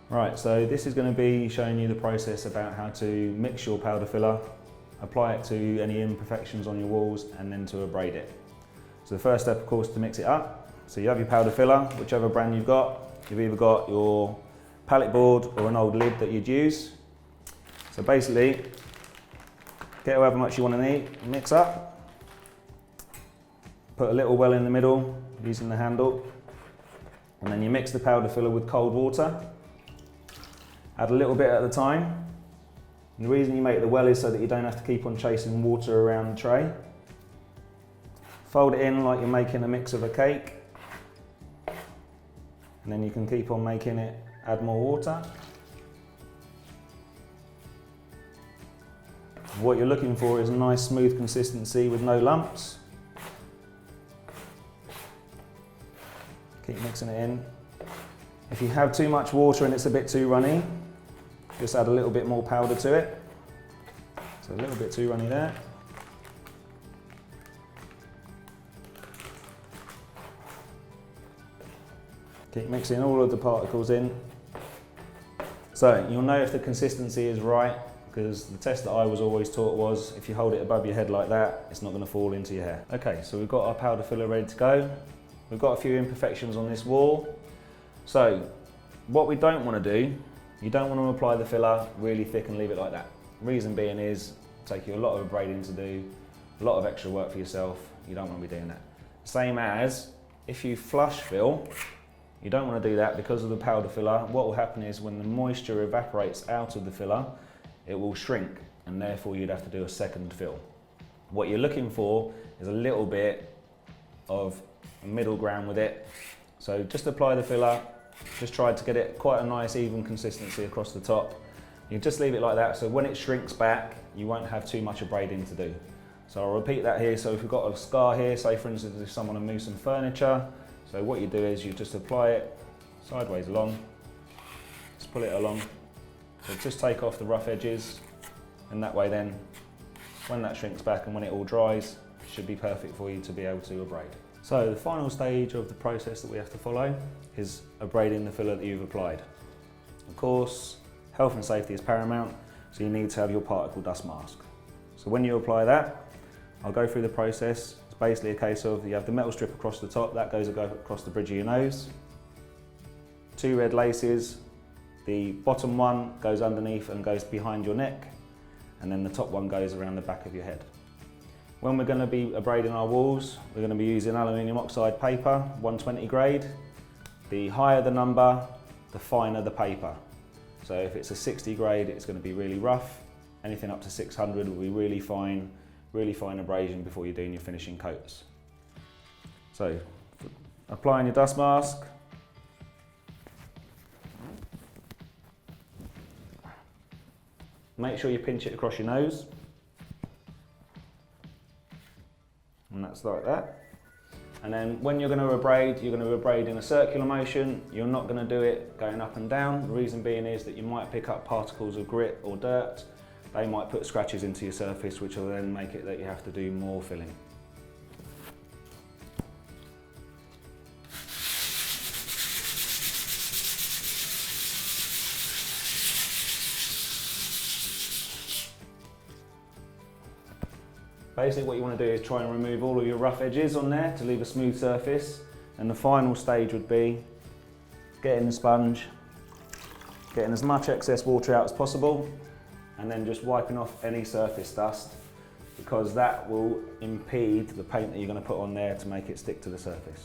Right, so this is going to be showing you the process about how to mix your powder filler, apply it to any imperfections on your walls, and then to abrade it. So the first step, of course, to mix it up. So you have your powder filler, whichever brand you've got. You've either got your pallet board or an old lid that you'd use. So basically, get however much you want to need, mix up. Put a little well in the middle using the handle, and then you mix the powder filler with cold water. Add a little bit at a time. And the reason you make the well is so that you don't have to keep on chasing water around the tray. Fold it in like you're making a mix of a cake. And then you can keep on making it, add more water. What you're looking for is a nice smooth consistency with no lumps. Keep mixing it in. If you have too much water and it's a bit too runny, just add a little bit more powder to it. So a little bit too runny there. Keep mixing all of the particles in. So you'll know if the consistency is right, because the test that I was always taught was if you hold it above your head like that, it's not going to fall into your hair. Okay, so we've got our powder filler ready to go. We've got a few imperfections on this wall. So what we don't want to do, you don't want to apply the filler really thick and leave it like that. Reason being is it'll take you a lot of abrading to do, a lot of extra work for yourself. You don't want to be doing that. Same as if you flush fill, you don't want to do that because of the powder filler. What will happen is when the moisture evaporates out of the filler, it will shrink, and therefore you'd have to do a second fill. What you're looking for is a little bit of middle ground with it. So just apply the filler, just try to get it quite a nice even consistency across the top. You just leave it like that, so when it shrinks back, you won't have too much abrading to do. So I'll repeat that here. So if we've got a scar here, say for instance if someone moves some furniture, so what you do is you just apply it sideways along, just pull it along. So just take off the rough edges, and that way then, when that shrinks back and when it all dries, it should be perfect for you to be able to abrade. So the final stage of the process that we have to follow is abrading the filler that you've applied. Of course, health and safety is paramount, so you need to have your particle dust mask. So when you apply that, I'll go through the process. It's basically a case of you have the metal strip across the top, that goes across the bridge of your nose. 2 red laces, the bottom one goes underneath and goes behind your neck, and then the top one goes around the back of your head. When we're going to be abrading our walls, we're going to be using aluminium oxide paper, 120 grade. The higher the number, the finer the paper. So if it's a 60 grade, it's going to be really rough. Anything up to 600 will be really fine abrasion before you're doing your finishing coats. So applying your dust mask. Make sure you pinch it across your nose. And that's like that. And then when you're going to abrade, you're going to abrade in a circular motion. You're not going to do it going up and down. The reason being is that you might pick up particles of grit or dirt. They might put scratches into your surface, which will then make it that you have to do more filling. Basically what you want to do is try and remove all of your rough edges on there to leave a smooth surface, and the final stage would be getting the sponge, getting as much excess water out as possible, and then just wiping off any surface dust, because that will impede the paint that you're going to put on there to make it stick to the surface.